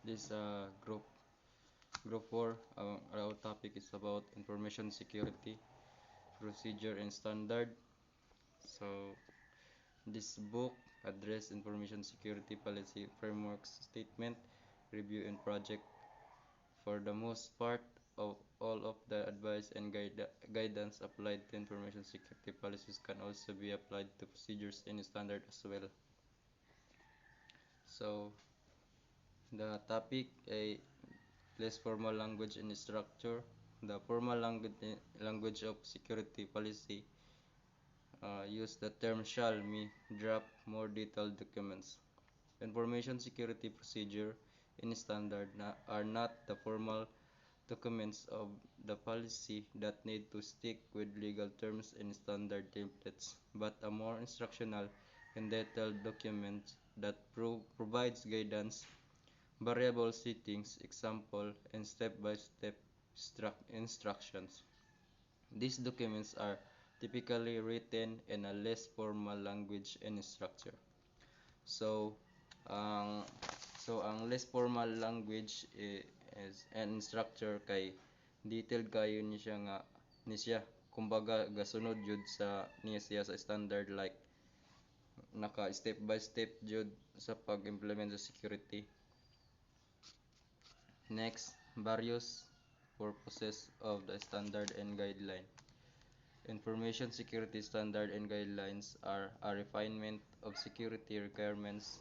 This group 4. Our topic is about information security procedure and standard. So this book address information security policy frameworks statement review and project. For the most part, of all of the advice and guidance applied to information security policies can also be applied to procedures and standard as well. So the topic a less formal language and structure. The formal language of security policy use the term shall me draft more detailed documents. Information security procedure in standard are not the formal documents of the policy that need to stick with legal terms and standard templates, but a more instructional and detailed document that provides guidance, variable settings, example, and step-by-step instructions. These documents are typically written in a less formal language and structure. So, ang ang less formal language is and structure kay detailed kayo ni siya kumbaga gasunod jud sa niya siya sa standard like naka step by step jud sa pag-implement sa security. Next, various purposes of the standard and guideline. Information security standard and guidelines are a refinement of security requirements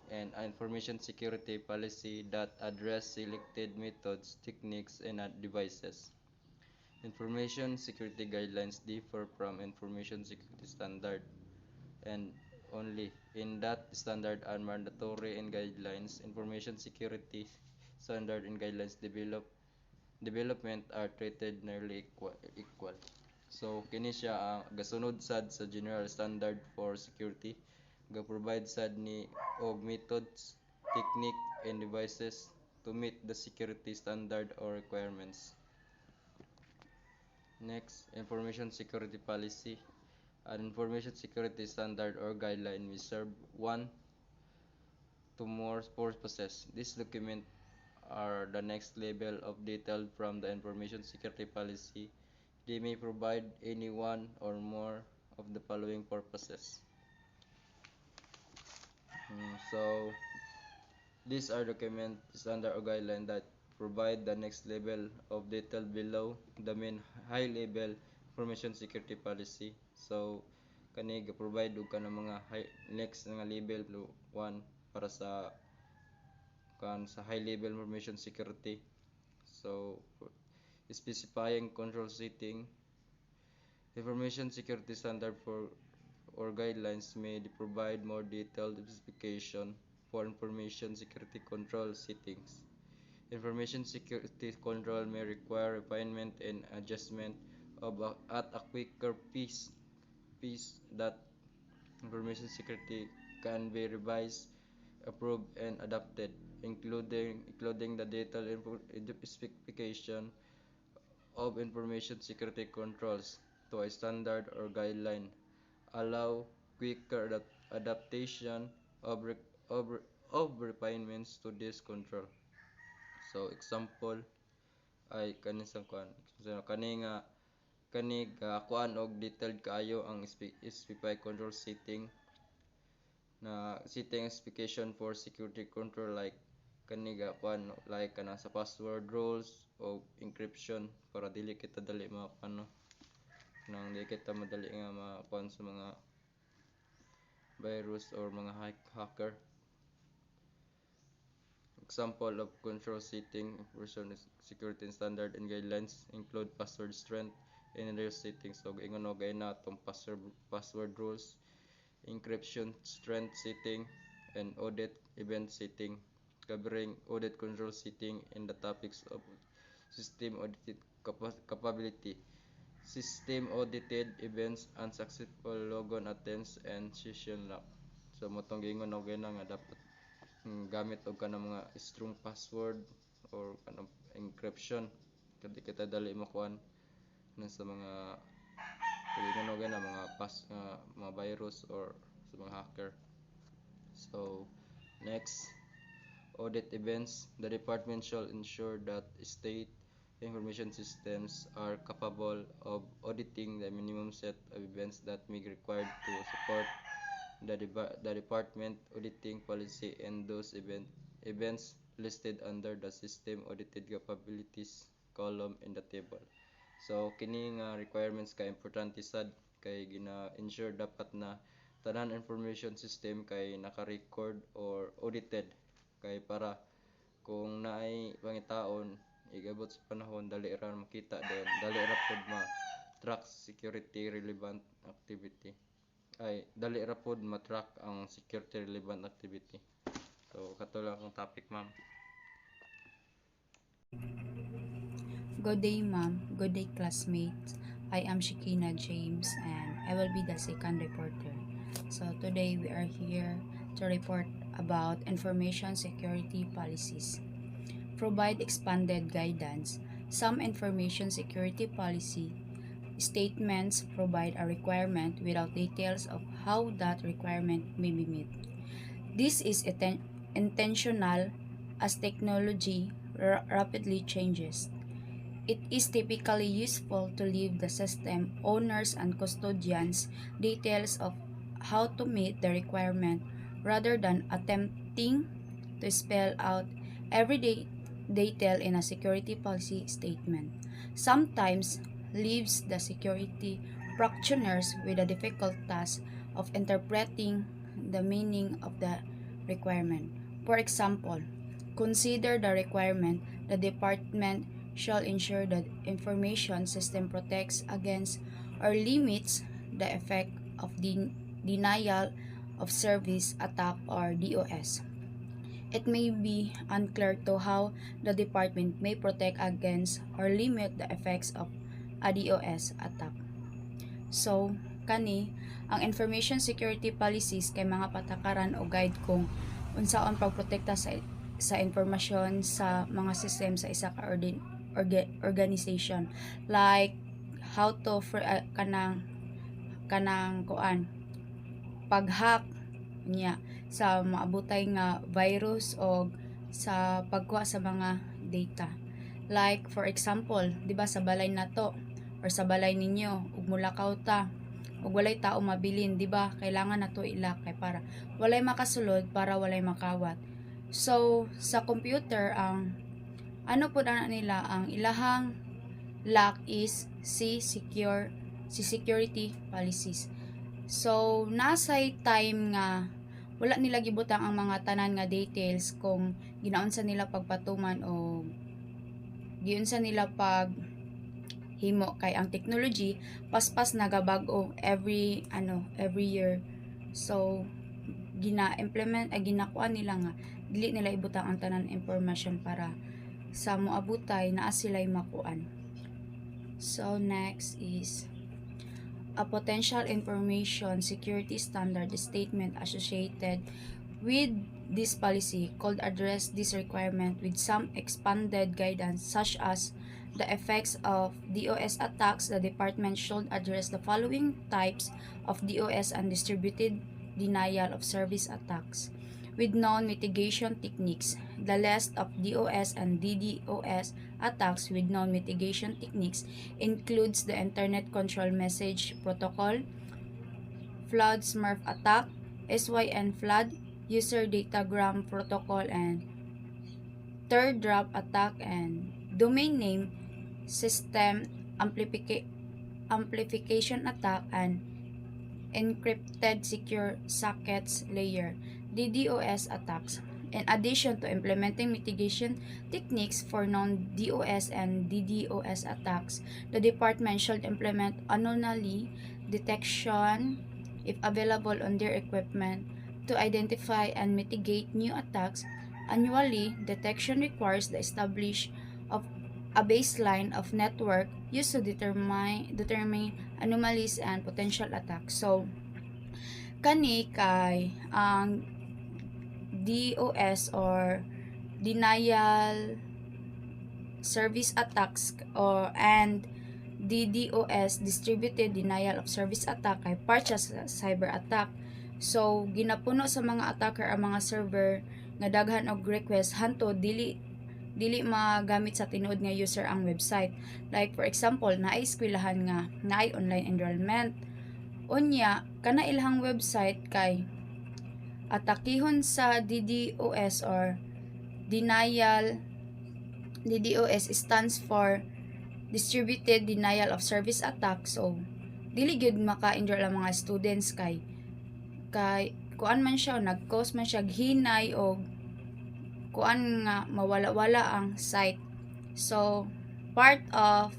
and information security policy that address selected methods, techniques, and devices. Information security guidelines differ from information security standard and only in that standard are mandatory and guidelines. Information security standard and guidelines development are treated nearly equal. So kini siya gasunod sad sa general standard for security, ga-provide sad ni og methods, technique, and devices to meet the security standard or requirements. Next, information security policy. An information security standard or guideline may serve one to more purposes. This document are the next level of detail from the information security policy. They may provide any one or more of the following purposes. So these are document standard or guideline that provide the next level of detail below the main high level information security policy. So kani ga-provide og kanang mga next nga level 1 para sa high level information security. So specifying control setting. Information security standard for or guidelines may provide more detailed specification for information security control settings. Information security control may require refinement and adjustment at a quicker pace that information security can be revised, approved, and adapted, including the detailed specification of information security controls to a standard or guideline, allow quicker adaptation of, refinements to this control. So example ay kani sa kuan. So kani ga kuan og detailed kaayo ang specify control setting na setting specification for security control like kani ga kuan like kana sa password rules o encryption para dili kita dali mapano nang di kita madali nga makuan sa mga virus or mga hacker. Example of control setting version security standard and guidelines include password strength and other settings. So ingon og na atong password rules, encryption strength setting, and audit event setting, covering audit control setting in the topics of system audited capability, system audited events, unsuccessful logon attempts, and session lock. So motong gingon og na nga dapat gamit og kanang mga strong password or kanang encryption kada kita dali makuan na sa mga gingon og na mga virus or sa mga hacker. So next, audit events, the department shall ensure that state information systems are capable of auditing the minimum set of events that may be required to support the department auditing policy, and those events listed under the system audited capabilities column in the table. So kini nga requirements kay importante sad kay gina-ensure dapat na tanan information system kay naka-record or audited kay para kung naay pangitaon igabot sa panahon dali ra makita then dali ra pod ma-track security relevant activity ay dali ra pod ma-track ang security relevant activity. So kato lang akong topic, ma'am. Good day, ma'am. Good day, classmates. I am Shikina James and I will be the second reporter. So today we are here to report about information security policies. Provide expanded guidance. Some information security policy statements provide a requirement without details of how that requirement may be met. This is intentional as technology rapidly changes. It is typically useful to leave the system owners and custodians details of how to meet the requirement rather than attempting to spell out every detail in a security policy statement. Sometimes leaves the security practitioners with a difficult task of interpreting the meaning of the requirement. For example, consider the requirement the department shall ensure that information system protects against or limits the effect of denial of service attack or DOS. It may be unclear to how the department may protect against or limit the effects of a DOS attack. So, kani ang information security policies kay mga patakaran o guide kung unsaon pagprotekta sa impormasyon sa mga system sa isa ka organization, like how to kanang kuan pag-hack niya sa maabutay nga virus o sa pagkuha sa mga data. Like for example, di ba sa balay nato or sa balay ninyo ug mulakaw ta ug walay tao mabilin, di ba? Kailangan nato ilak kay para walay makasulod, para walay makawat. So sa computer ang ano po na nila ang ilahang lock is security policies. So nasay time nga wala nila gibutang ang mga tanan nga details kung ginaunsa nila pagpatuman o giunsa nila pag himo kay ang technology paspas nagabag-o every year. So ginakuha nila nga dili nila ibutang ang tanan information para sa moabutay naa sila'y makuan. So next is a potential information security standard statement associated with this policy could address this requirement with some expanded guidance, such as the effects of DOS attacks. The department should address the following types of DOS and distributed denial of service attacks with known mitigation techniques. The list of DOS and DDoS attacks with known mitigation techniques includes the Internet Control Message Protocol, Flood Smurf attack, SYN flood, User Datagram Protocol, and Third Drop attack, and Domain Name System Amplification attack, and Encrypted Secure Sockets Layer DDoS attacks. In addition to implementing mitigation techniques for non-DOS and DDoS attacks, the department should implement anomaly detection if available on their equipment to identify and mitigate new attacks. Annually, detection requires the establishment of a baseline of network used to determine anomalies and potential attacks. So, kani kay ang DOS or denial service attacks and DDoS distributed denial of service attack ay part sa cyber attack. So ginapuno sa mga attacker ang mga server nga daghan og request hanto dili magamit sa tinuod nga user ang website. Like for example, naay eskwelahan nga naay online enrollment. Unya, kana ilahang website kay atakihon sa DDoS or denial. DDoS stands for Distributed Denial of Service Attack. So, dili gyud maka-enroll ang mga students kay kuan man siya, nag-cause man siya hinay o kuan nga mawala-wala ang site. So, part of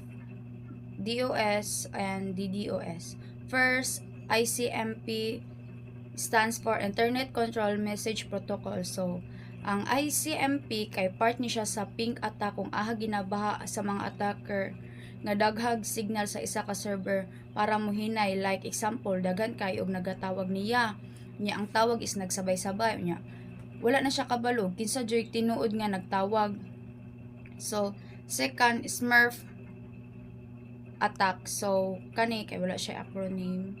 DOS and DDoS. First, ICMP stands for Internet Control Message Protocol. So, ang ICMP kay part ni siya sa pink attack kung aha ginabaha sa mga attacker nga daghag signal sa isa ka server para mohinay. Like example, daghan kay og nagatawag niya ang tawag is nagsabay-sabay niya, wala na siya kabalog kinsa joy tinuod nga nagtawag. So second, Smurf attack. So kani kay wala siya acronym,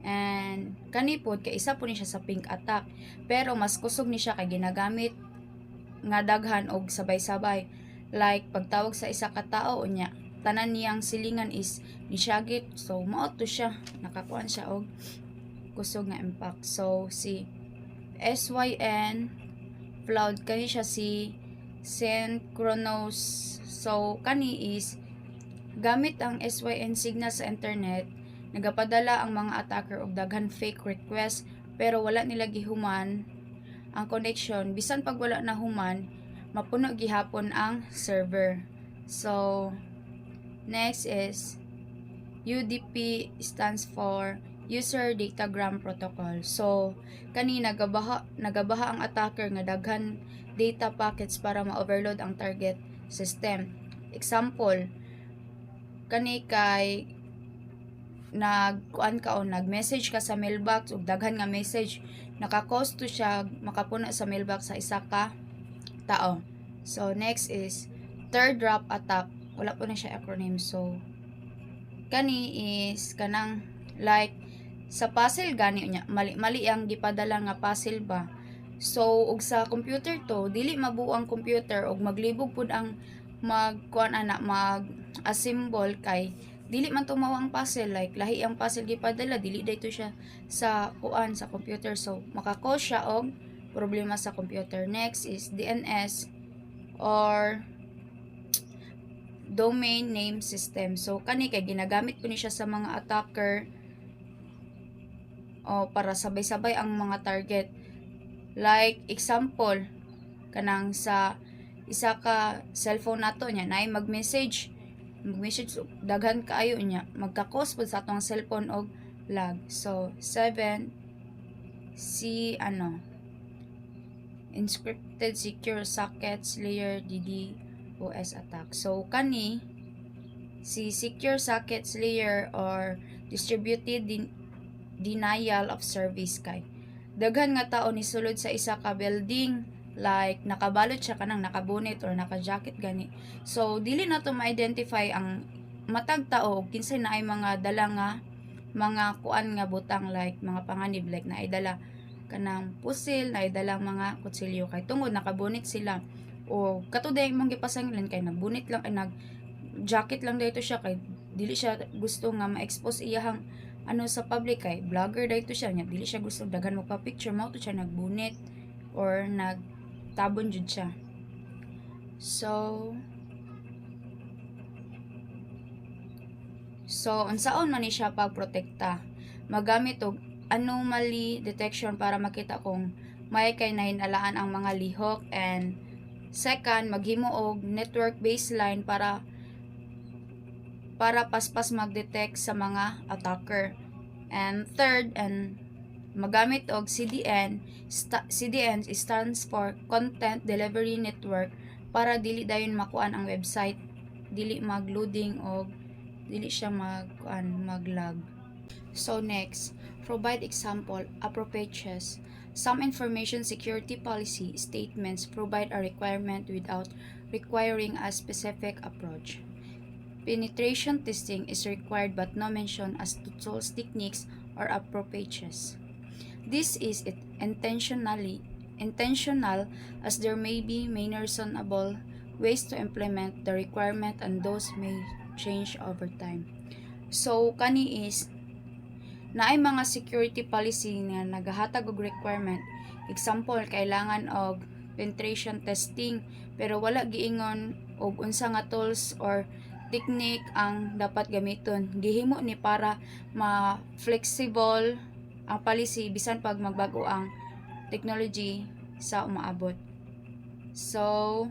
and kani pod kay isa po ni siya sa pink attack, pero mas kusog ni siya kay ginagamit nga daghan og sabay-sabay. Like pagtawag sa isa ka tawo unya tanan niyang silingan is nisyagit, so mao to siya, nakakuan siya og kusog nga impact. So si SYN Cloud kani siya si Synchronous. So kani is gamit ang SYN signal sa internet, nagapadala ang mga attacker og daghan fake request pero wala nila gihuman ang connection. Bisan pag wala na human, mapuno gihapon ang server. So next is UDP, stands for User Datagram Protocol. So kani nagabaha ang attacker nga daghan data packets para ma-overload ang target system. Example, kani kay nagkuan ka o nag-message ka sa mailbox ug daghan nga message, naka-cause to siya makapuna sa mailbox sa isa ka tao. So next is third drop attack. Wala po na siya acronym. So kani is kanang like sa puzzle gani unya, mali ang gipadala nga puzzle ba. So ug sa computer to dili mabuo ang computer og maglibog pud ang magkuan ana mag-assemble kay dili man tumawa ang puzzle. Like lahi ang puzzle gipadala, dili dayto siya sa kuan sa computer, so maka-cause siya og problema sa computer. Next is DNS or Domain Name System. So kani kay ginagamit po ni siya sa mga attacker o para sabay-sabay ang mga target. Like example, kanang sa isa ka cellphone nato nya naay mag-message daghan kaayo nya, magka-cause pud sa atong cellphone og lag. So 7 Encrypted Secure Sockets Layer DDoS attack. So kani si Secure Sockets Layer or Distributed Denial of Service kay daghan nga tao ni sulod sa isa ka building, like nakabalot siya kanang nakabunit or naka-jacket gani. So dili na to ma-identify ang matag tao kinsay na ay mga dala nga mga kuan nga butang, like mga panganib, like na ay dala kanang pusil, na ay dala mga kutsilyo kay tungod nakabunit sila, o katuday mong gipasanglan kay nagbunit lang ay nag jacket lang dayto siya kay dili siya gusto nga ma-expose iyahang sa public, kay vlogger dayto siya nya dili siya gusto daghan mo pa picture, mao to siya nagbunit or nagtabon jud siya. So unsaon man ni siya pagprotekta? Magamit og anomaly detection para makita kung may kay nahinalaan ang mga lihok, and second, maghimo og network baseline para paspas mag-detect sa mga attacker. And third, and magamit og CDN. CDN stands for Content Delivery Network, para dili dayon makuan ang website, dili mag-loading og dili siya mag-lag. So next, provide example approaches. Some information security policy statements provide a requirement without requiring a specific approach. Penetration testing is required but no mention as to tools, techniques, or approaches. This is intentionally intentional as there may be many reasonable ways to implement the requirement and those may change over time. So kani is naay mga security policy nga nagahatag og requirement. Example, kailangan og penetration testing pero wala giingon og unsa nga tools or technique ang dapat gamiton. Gihimo ni para ma-flexible ang policy bisan pag magbago ang technology sa umaabot. So,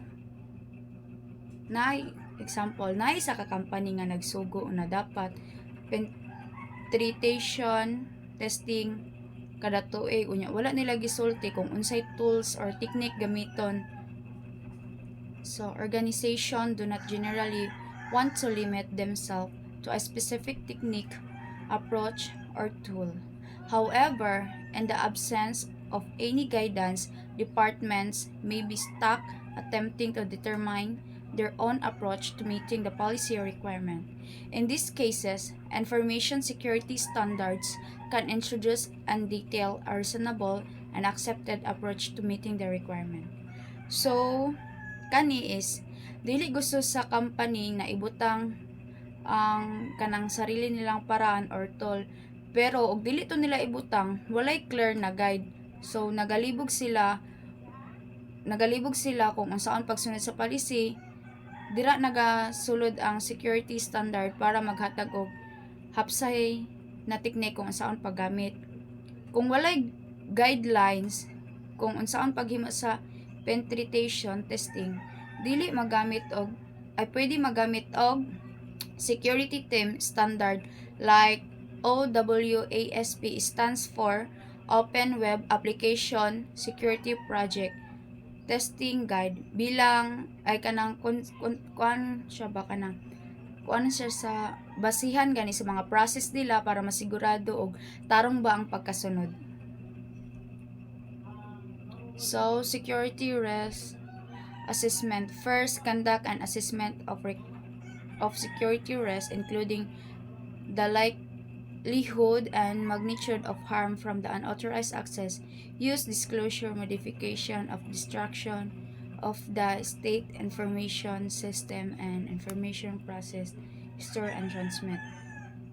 naay example, naay isa ka company nga nagsugo na dapat penetration testing kada tuig unya wala nila gisulti kung unsay tools or technique gamiton. So, organization do not generally want to limit themselves to a specific technique, approach, or tool. However, in the absence of any guidance, departments may be stuck attempting to determine their own approach to meeting the policy requirement. In these cases, information security standards can introduce and detail a reasonable and accepted approach to meeting the requirement. So, kani is dili gusto sa company na ibutang ang kanang sarili nilang paraan or tool, pero og dili to nila ibutang walay clear na guide. So nagalibog sila kung unsaon pagsunod sa policy, dira nagasulod ang security standard para maghatag og hapsay na teknik kung unsaon paggamit. Kung walay guidelines kung unsaon paghimo sa penetration testing, dili magamit og pwede magamit og security team standard like OWASP stands for Open Web Application Security Project Testing Guide bilang ay kanang kuan siya sa basihan gani sa mga process nila para masigurado og tarong ba ang pagkasunod. So, security risk assessment. First, conduct an assessment of security risk, including the likelihood and magnitude of harm from the unauthorized access, use, disclosure, modification of destruction of the state information system and information process, store and transmit.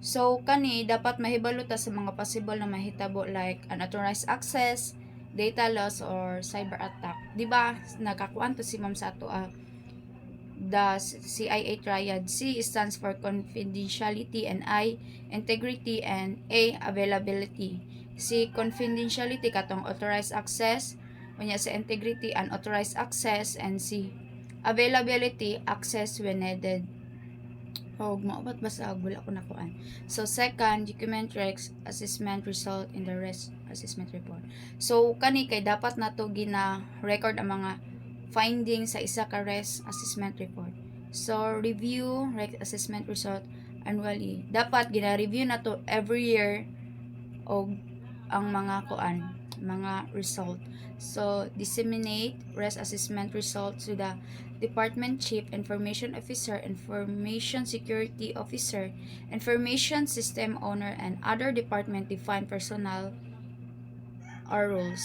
So, kani dapat mahibalo ta sa mga possible na mahitabo like unauthorized access, data loss, or cyber attack. Diba, nakakuan to si ma'am sa ato the CIA triad. C stands for confidentiality, and I, integrity, and A, availability. C, confidentiality, katong authorized access. Unya sa integrity, unauthorized access. And C, availability, access when needed. O, maubat ba sa wala ko nakuan. So, second, document risk assessment result in the risk assessment report. So, kani kay dapat nato gina-record ang mga findings sa isa ka risk assessment report. So, review risk assessment result annually. Dapat gina-review na to every year o ang mga mga result. So, disseminate risk assessment results to the Department Chief Information Officer, Information Security Officer, Information System Owner, and other department-defined personnel or roles.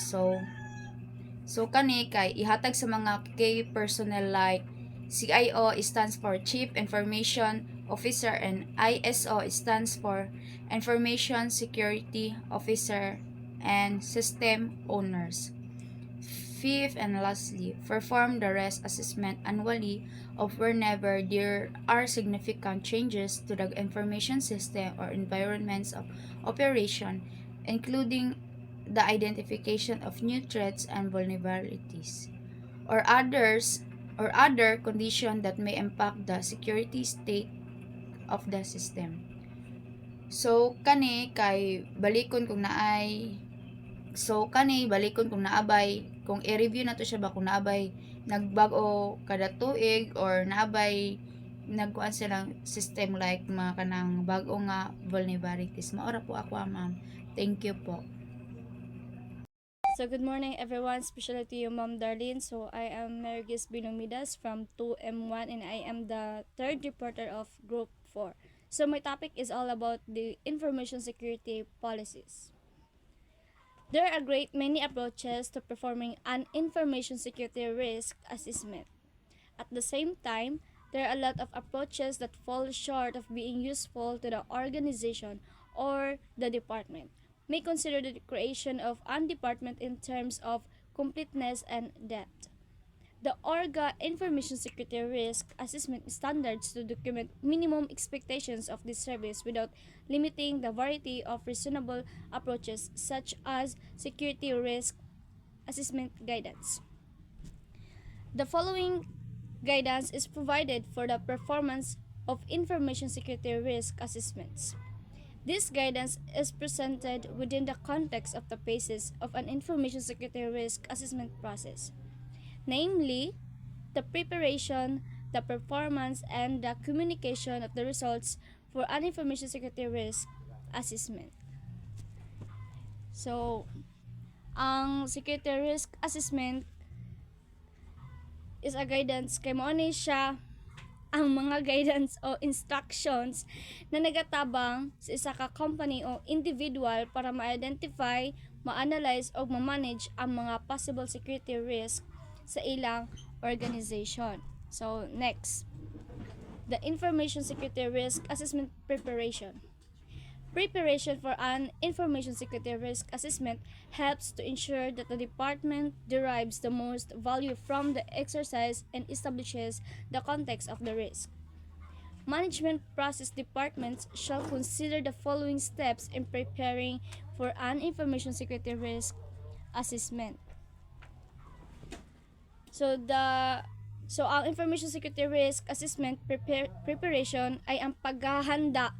So kani kay ihatag sa mga key personnel like CIO stands for Chief Information Officer, and ISO stands for Information Security Officer, and System Owners. Fifth and lastly, perform the risk assessment annually of whenever there are significant changes to the information system or environments of operation, including the identification of new threats and vulnerabilities, or other conditions that may impact the security state of the system. So kani kay balikon kung naabay kung i-review na to siya ba kung naabay nagbago kada tuig or naabay nagkuan silang system like mga kanang bago nga vulnerabilities. Maora po ako, ma'am. Thank you po. So good morning everyone, especially to you Ma'am Darlene. So I am Mergis Binumidas from 2M1 and I am the third reporter of Group 4. So my topic is all about the information security policies. There are a great many approaches to performing an information security risk assessment. At the same time, there are a lot of approaches that fall short of being useful to the organization or the department. May consider the creation of an department in terms of completeness and depth. The ORGA Information Security Risk Assessment standards to document minimum expectations of this service without limiting the variety of reasonable approaches such as security risk assessment guidance. The following guidance is provided for the performance of information security risk assessments. This guidance is presented within the context of the phases of an information security risk assessment process, namely, the preparation, the performance, and the communication of the results for an information security risk assessment. So, ang security risk assessment is a guidance kay mao ni siya ang mga guidance o instructions na nagatabang sa isa ka company o individual para ma-identify, ma-analyze o ma-manage ang mga possible security risk sa ilang organization. So, next, the information security risk assessment preparation. Preparation for an information security risk assessment helps to ensure that the department derives the most value from the exercise and establishes the context of the risk. Management process departments shall consider the following steps in preparing for an information security risk assessment. So ang information security risk assessment preparation ay ang paghahanda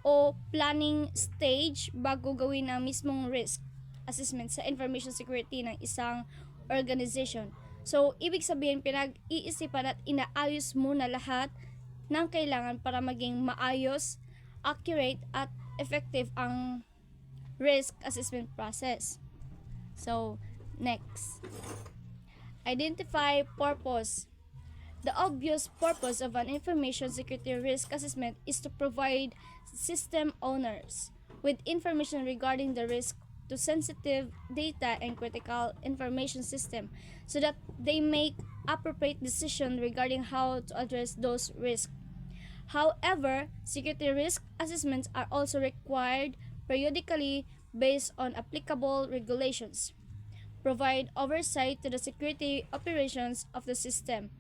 o planning stage bago gawin ang mismong risk assessment sa information security ng isang organization. So, ibig sabihin, pinag-iisipan at inaayos muna lahat ng kailangan para maging maayos, accurate, at effective ang risk assessment process. So, next. Identify purpose. The obvious purpose of an information security risk assessment is to provide system owners with information regarding the risk to sensitive data and critical information system so that they make appropriate decisions regarding how to address those risks. However, security risk assessments are also required periodically based on applicable regulations, provide oversight to the security operations of the system,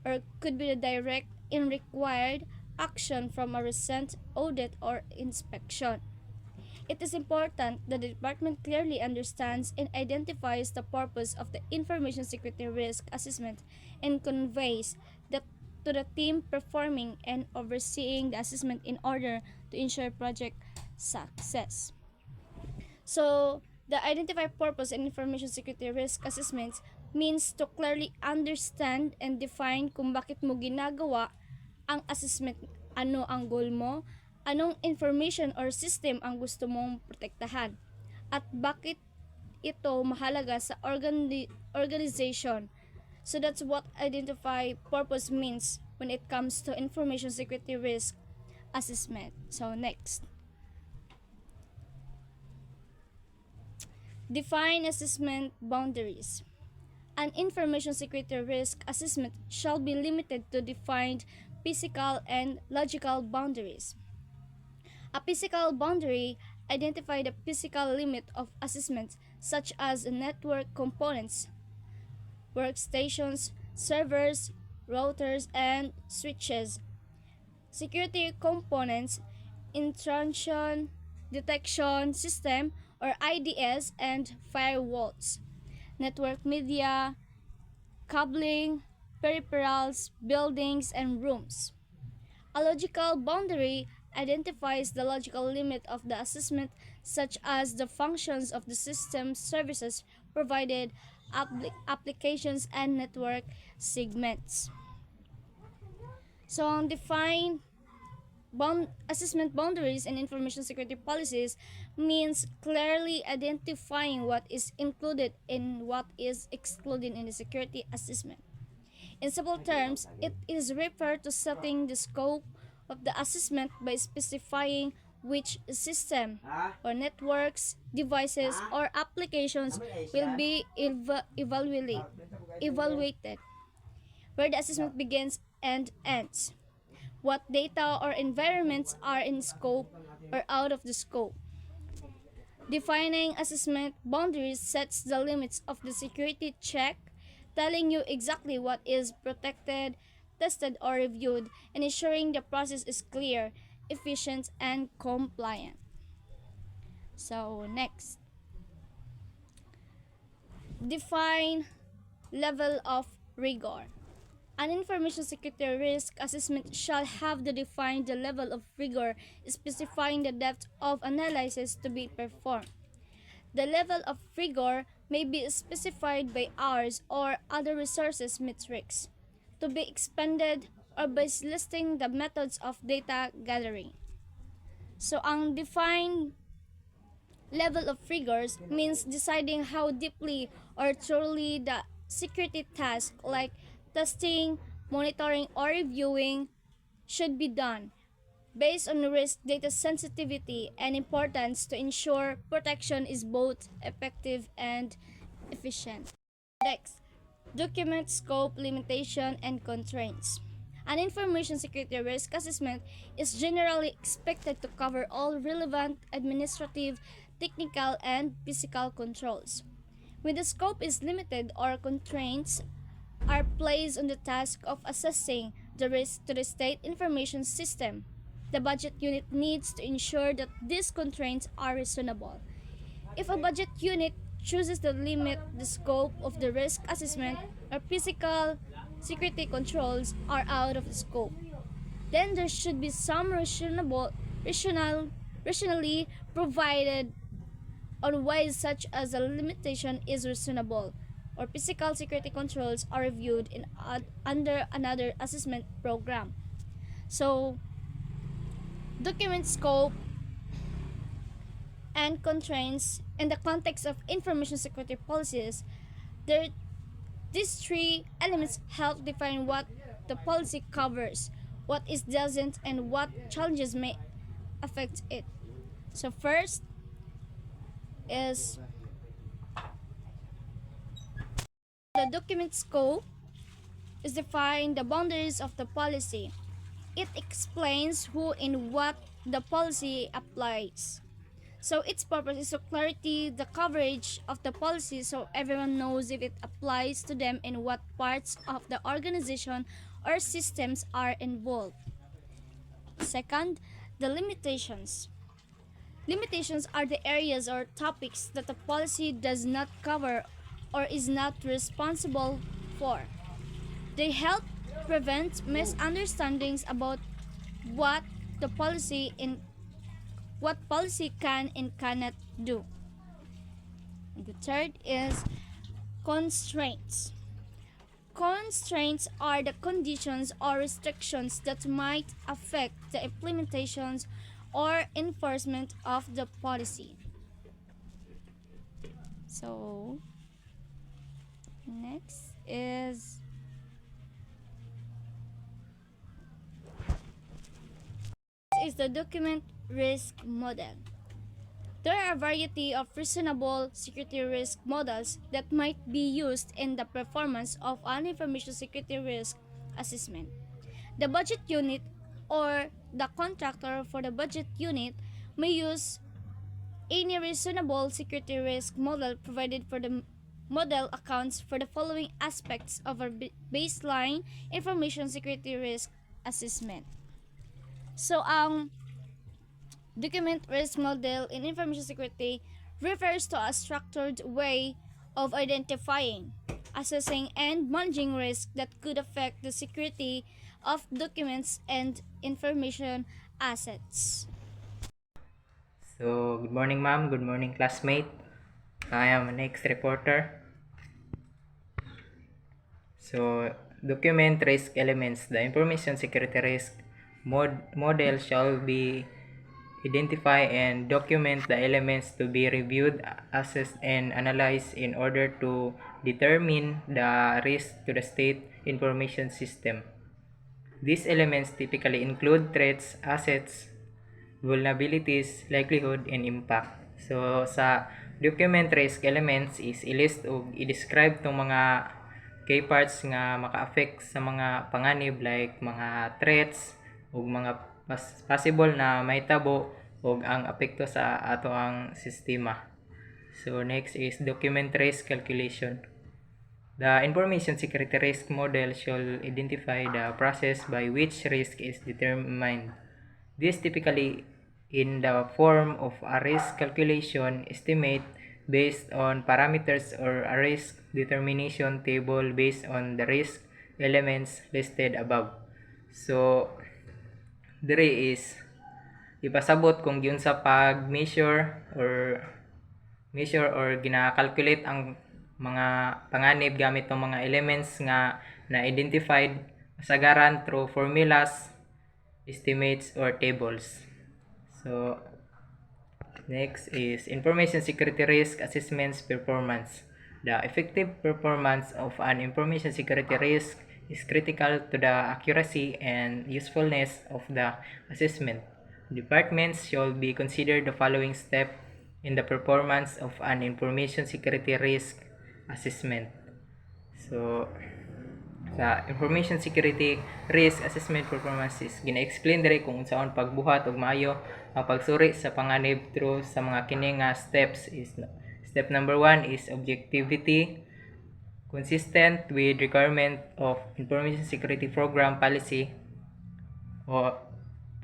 or could be the direct and required action from a recent audit or inspection. It is important that the department clearly understands and identifies the purpose of the information security risk assessment and conveys that to the team performing and overseeing the assessment in order to ensure project success. So, the identify purpose in information security risk assessments means to clearly understand and define kung bakit mo ginagawa ang assessment, ano ang goal mo, anong information or system ang gusto mong protektahan, at bakit ito mahalaga sa organization. So that's what identify purpose means when it comes to information security risk assessment. So next. Define assessment boundaries. An information security risk assessment shall be limited to defined physical and logical boundaries. A physical boundary identifies the physical limit of assessments such as network components, workstations, servers, routers, and switches. Security components, intrusion detection system or IDS, and firewalls. Network media, cabling, peripherals, buildings, and rooms. A logical boundary identifies the logical limit of the assessment such as the functions of the system services provided, applications, and network segments. So, ang define assessment boundaries and information security policies means clearly identifying what is included and what is excluded in the security assessment. In simple terms, it is referred to setting the scope of the assessment by specifying which system or networks, devices, or applications will be evaluated, where the assessment begins and ends, what data or environments are in scope or out of the scope. Defining assessment boundaries sets the limits of the security check, telling you exactly what is protected, tested, or reviewed, and ensuring the process is clear, efficient, and compliant. So, next, define level of rigor. An information security risk assessment shall have the defined the level of rigor, specifying the depth of analysis to be performed. The level of rigor may be specified by hours or other resources metrics to be expended or by listing the methods of data gathering. So, ang defined level of rigors means deciding how deeply or thoroughly the security task like testing, monitoring, or reviewing should be done based on risk data sensitivity and importance to ensure protection is both effective and efficient. Next, document scope, limitation, and constraints. An information security risk assessment is generally expected to cover all relevant administrative, technical, and physical controls. When the scope is limited or constraints are placed on the task of assessing the risk to the state information system, the budget unit needs to ensure that these constraints are reasonable. If a budget unit chooses to limit the scope of the risk assessment or physical security controls are out of the scope, then there should be some rationally provided on ways such as a limitation is reasonable or physical security controls are reviewed under another assessment program. So, document scope and constraints in the context of information security policies, these three elements help define what the policy covers, what it doesn't, and what challenges may affect it. So first is the document scope is define the boundaries of the policy. It explains who and what the policy applies. So its purpose is to clarity the coverage of the policy so everyone knows if it applies to them and what parts of the organization or systems are involved. Second, the limitations. Limitations are the areas or topics that the policy does not cover or is not responsible for. They help prevent misunderstandings about what policy can and cannot do. And the third is constraints. Constraints are the conditions or restrictions that might affect the implementations or enforcement of the policy. So, next is the document risk model. There are a variety of reasonable security risk models that might be used in the performance of an information security risk assessment. The budget unit or the contractor for the budget unit may use any reasonable security risk model provided for the model accounts for the following aspects of a baseline information security risk assessment. So, ang document risk model in information security refers to a structured way of identifying, assessing, and managing risks that could affect the security of documents and information assets. So, good morning ma'am, good morning classmate. I am an ex-reporter. So, document risk elements. The information security risk model shall be identify and document the elements to be reviewed, assessed, and analyzed in order to determine the risk to the state information system. These elements typically include threats, assets, vulnerabilities, likelihood, and impact. So, sa document risk elements is i-list o i-describe tong mga key parts nga maka-affect sa mga panganib like mga threats o mga possible na mahitabo o ang apekto sa ato ang sistema. So, next is document risk calculation. The information security risk model shall identify the process by which risk is determined. This typically in the form of a risk calculation estimate based on parameters or a risk determination table based on the risk elements listed above. So, dire is ipasabot kung yun sa pag-measure or gina-calculate ang mga panganib gamit ng mga elements nga na-identified kasagaran through formulas, estimates, or tables. So, next is information security risk assessments performance. The effective performance of an information security risk is critical to the accuracy and usefulness of the assessment. Departments should be considered the following step in the performance of an information security risk assessment. So, sa information security risk assessment performance is gina-explain diri kung unsaon pagbuhat og maayo ang pagsuri sa panganib through sa mga kini nga steps is step number 1 is objectivity consistent with requirement of information security program policy or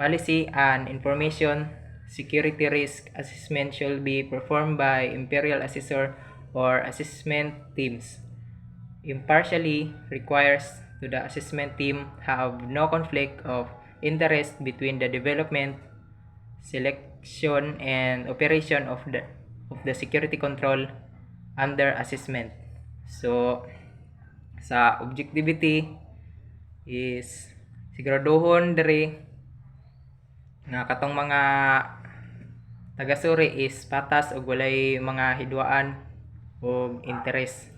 policy and information security risk assessment should be performed by imperial assessor or assessment teams. Impartially requires to the assessment team have no conflict of interest between the development, selection, and operation of the security control under assessment. So, sa objectivity is siguraduhon diri nga katong mga tagasuri is patas o walay mga hidwaan o interest.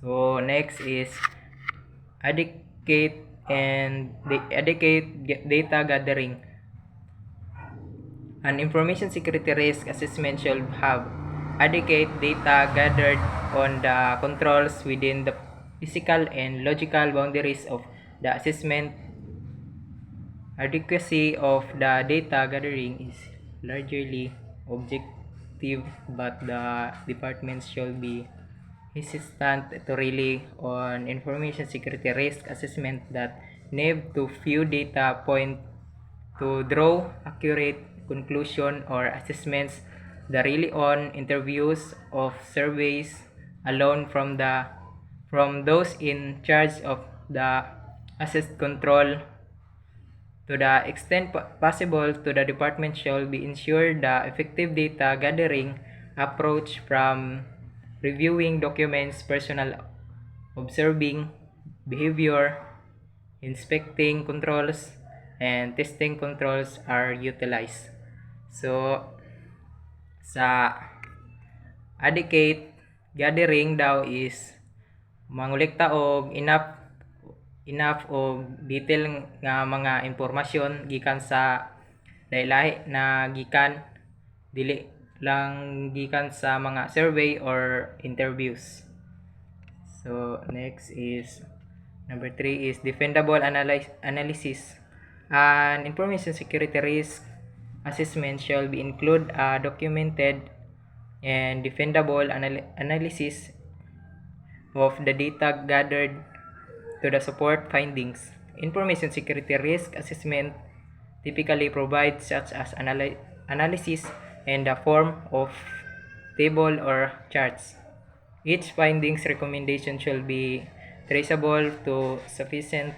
So, next is adequate data gathering. An information security risk assessment should have adequate data gathered on the controls within the physical and logical boundaries of the assessment. Adequacy of the data gathering is largely objective, but the departments should be hesitant to rely on information security risk assessment that need too few data points to draw accurate conclusion or assessments. The rely on interviews of surveys alone from those in charge of the assessed control. To the extent possible to the department shall be ensured the effective data gathering approach from reviewing documents, personal observing behavior, inspecting controls, and testing controls are utilized. So, sa adequate gathering daw is mangolekta og enough og detail nga mga impormasyon gikan sa dailahi na dili lang gikan sa mga survey or interviews. So, next is number 3 is defendable analysis. An information security risk assessment shall be include a documented and defendable analysis of the data gathered to the support findings. Information security risk assessment typically provides such as analysis in the form of table or charts. Each findings recommendation shall be traceable to sufficient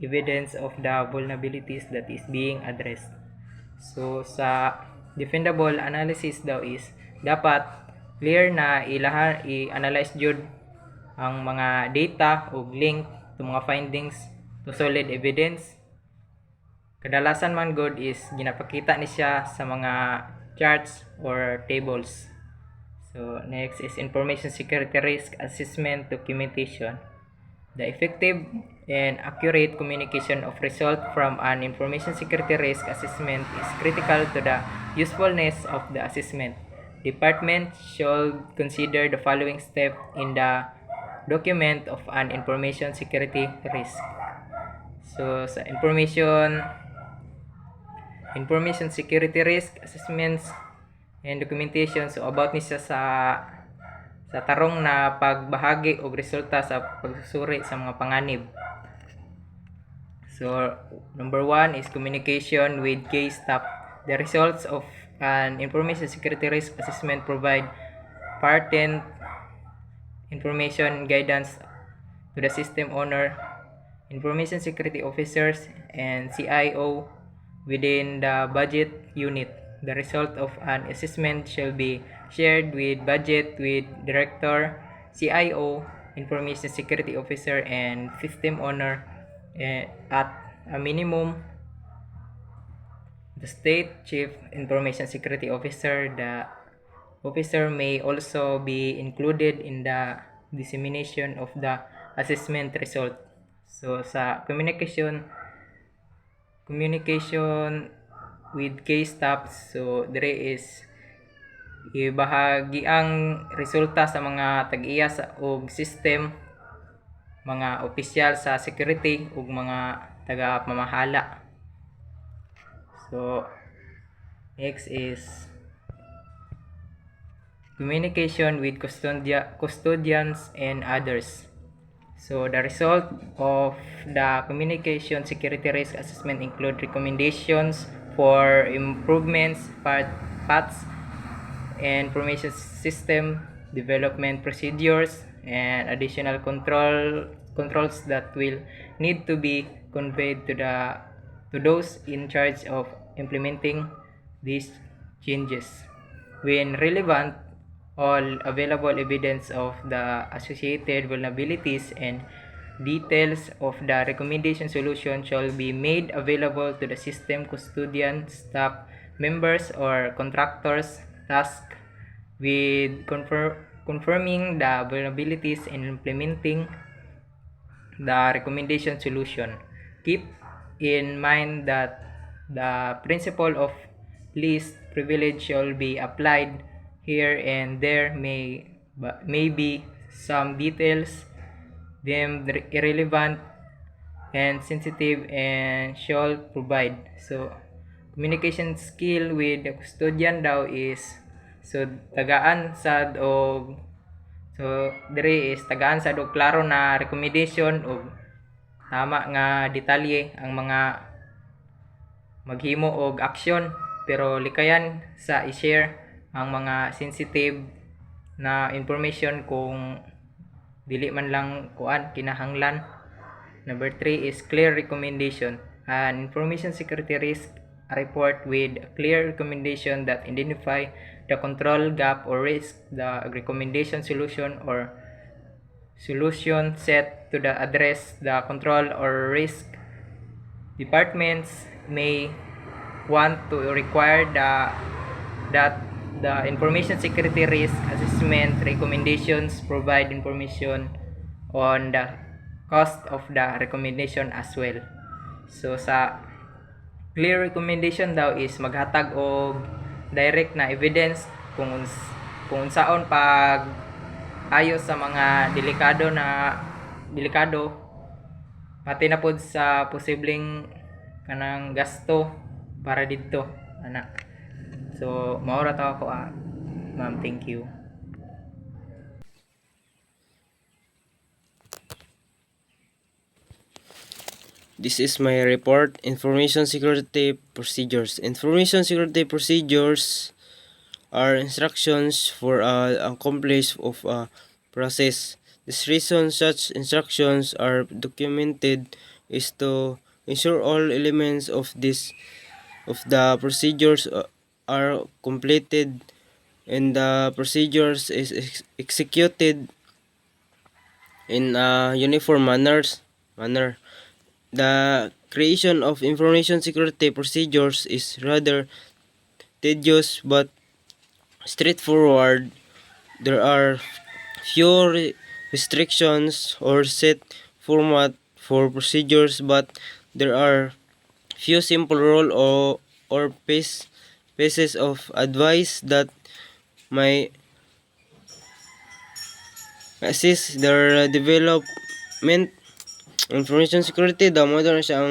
evidence of the vulnerabilities that is being addressed. So, sa defendable analysis daw is dapat clear na i-analyze jud ang mga data o link to mga findings to solid evidence. Kadalasan man good is ginapakita ni siya sa mga charts or tables. So, next is information security risk assessment documentation. The effective and accurate communication of result from an information security risk assessment is critical to the usefulness of the assessment. Department should consider the following step in the document of an information security risk. So sa information security risk assessments and documentation, so about ni siya sa tarong na pagbahagi og resulta sa pagsusuri sa mga panganib. So number 1 is communication with key staff. The results of an information security risk assessment provide pertinent information and guidance to the system owner, information security officers, and CIO within the budget unit. The result of an assessment shall be shared with budget with director, CIO, information security officer, and system owner at a minimum. The state chief information security officer, the officer may also be included in the dissemination of the assessment result. So sa communication with key staff, so dire is ibahagi ang resulta sa mga tag-iya sa og system, mga opisyal sa security ug mga taga-pamahala. So next is communication with custodians and others. So the result of the communication security risk assessment include recommendations for improvements, paths, and information system development procedures, and additional controls that will need to be conveyed to those in charge of implementing these changes. When relevant, all available evidence of the associated vulnerabilities and details of the recommendation solution shall be made available to the system custodian, staff members, or contractors tasked with confirming the vulnerabilities and implementing the recommendation solution. Keep in mind that the principle of least privilege shall be applied here, and there may be some details deemed irrelevant and sensitive and shall provide. So communication skill with the custodian daw is so tagaan sad og klaro na recommendation og tama nga detalye ang mga maghimo og aksyon, pero likayan sa i-share ang mga sensitive na information kung dili man lang kinahanglan. Number 3 is clear recommendation. An information security risk report with a clear recommendation that identify the control gap or risk, the recommendation solution or solution set to the address the control or risk. Departments may want to require that the information security risk assessment recommendations provide information on the cost of the recommendation as well. So sa clear recommendation daw is maghatag og direct na evidence kung unsaon pag ayos sa mga delikado pati na pod sa posibleng kanang gasto para didto ana. So maura ta ako ma'am, thank you. This is my report. Information security procedures. Information security procedures are instructions for accomplish of a process. This reason such instructions are documented is to ensure all elements of the procedures are completed and the procedures is executed in a uniform manner. The creation of information security procedures is rather tedious but straightforward. There are few restrictions or set format for procedures, but there are few simple rule or pieces of advice that may assist their development. Information security daw mo na siya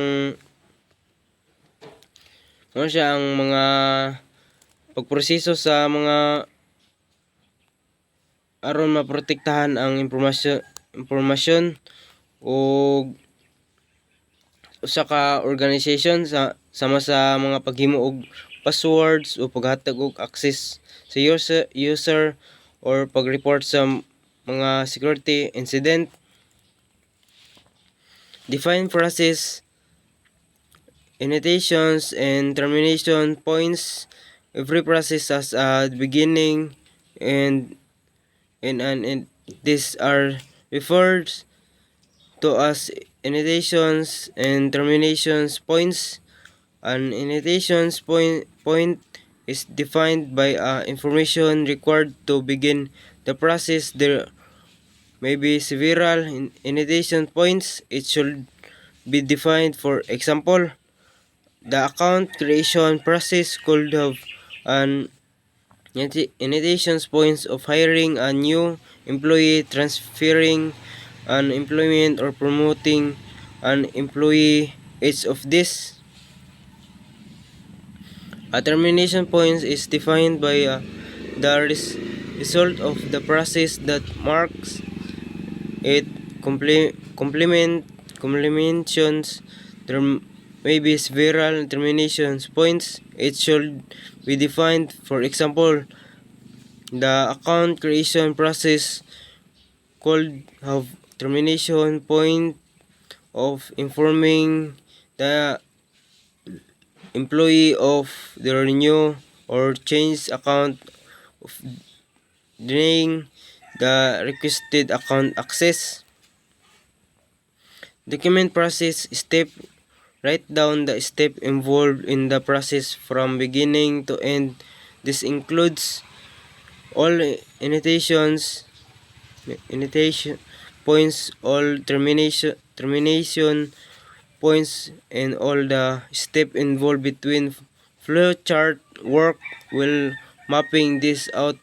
ang mga pagproseso sa mga aron maprotektahan ang impormasyon o usa ka organization sama sa mga paghimo og passwords o paghatag og access sa user or pag-report sa mga security incident. Define process, annotations, and termination points. Every process has a beginning and these are referred to as annotations and terminations points. An annotations point is defined by information required to begin the process. There may be several annotation points. It should be defined. For example, the account creation process could have an annotations points of hiring a new employee, transferring an employment, or promoting an employee. Each of these a termination point is defined by the result of the process that marks it. Complementations. There may be several termination points. It should be defined. For example, the account creation process could have termination point of informing the employee of the renew or change account, of denying the requested account access. Document process step. Write down the step involved in the process from beginning to end. This includes all annotation points, all termination points, and all the step involved between. Flowchart work will mapping this out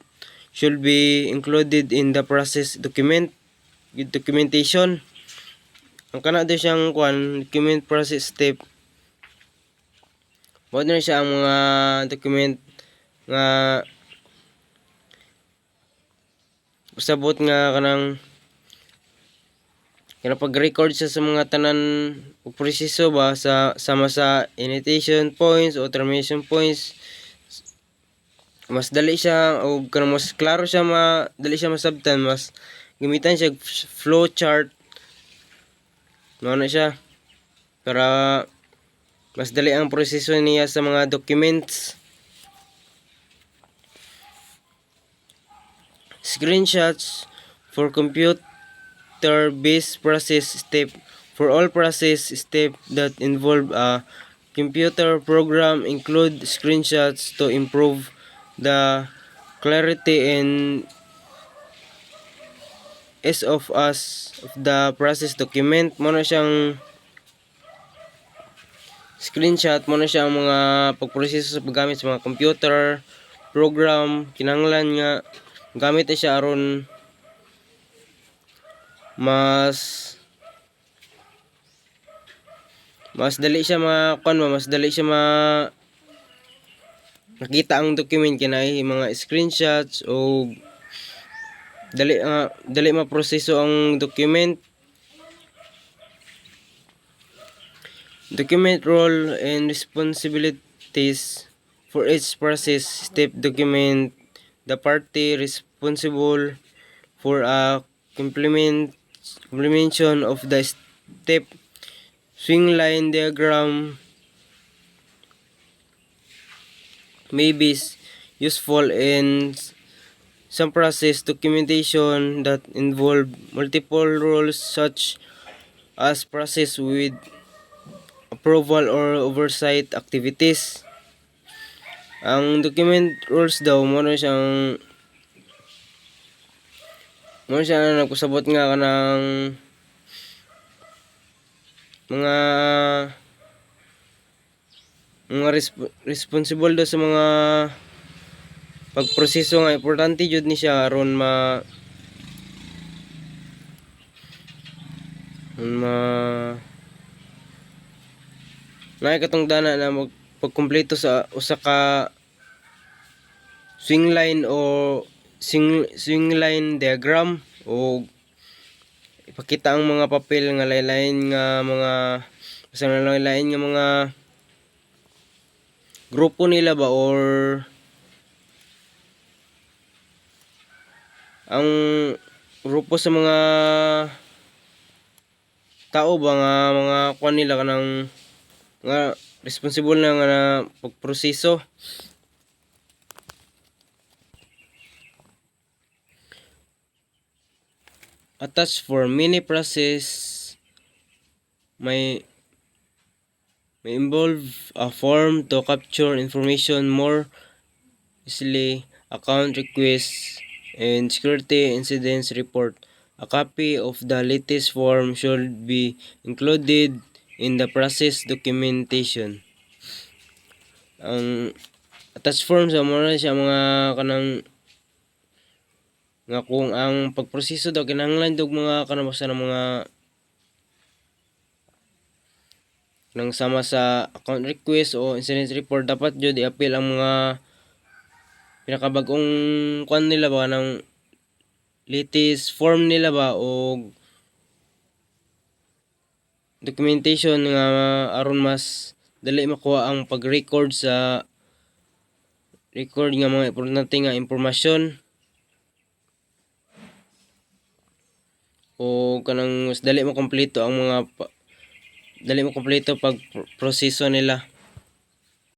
should be included in the process documentation. Ang kana daw siyang document process step. Mo na siya ang mga document nga usabot nga kanang pag-record siya sa mga tanan o proseso ba sama sa annotation points o termination points. Mas dali siya o kanang mas klaro siya, dali siya masabtan, mas gamitan siya flow chart. Mao na siya para mas dali ang proseso niya sa mga documents. Screenshots for computer-based process step. For all process step that involve a computer program, include screenshots to improve the clarity and ease of the process document. Mo na siyang screenshot, mo na siya ang mga pagproseso sa paggamit sa mga computer program. Kinahanglan nga gamit na siya aron mas dali siya mas dali siya nakita ang document kinay mga screenshots o dali maproseso ang document. Document role and responsibilities for each process step. Document the party responsible for a complementation of the step. Swing line diagram may be useful in some process documentation that involve multiple roles, such as process with approval or oversight activities. Ang document rules daw mo na siyang nagkusabot nga kanang mga responsible do sa mga pagproseso nga importante jud ni siya aron ma naay katong dana na pagkumpleto sa usa ka swing line o swing line diagram o ipakita ang mga papel nga lain-lain nga mga sa lain-lain nga mga grupo nila ba or ang grupo sa mga tao ba nga mga kuan nila kanang nga responsible na nga na pagproseso. Attached for many process may involve a form to capture information more easily, account requests, and security incidents report. A copy of the latest form should be included in the process documentation. Ang attached form sa mga siya mga kanang nga kung ang pagproseso daw kinahanglan dog mga kanabasa ng mga nang sama sa account request o incident report dapat jud i-appeal ang mga pinakabag-ong kwan nila ba ng latest form nila ba o documentation nga aron mas dali makuha ang pag-record sa record nga mga importante nga impormasyon o kanang mas dali mo kompleto ang mga dali mo kompleto pag proseso nila.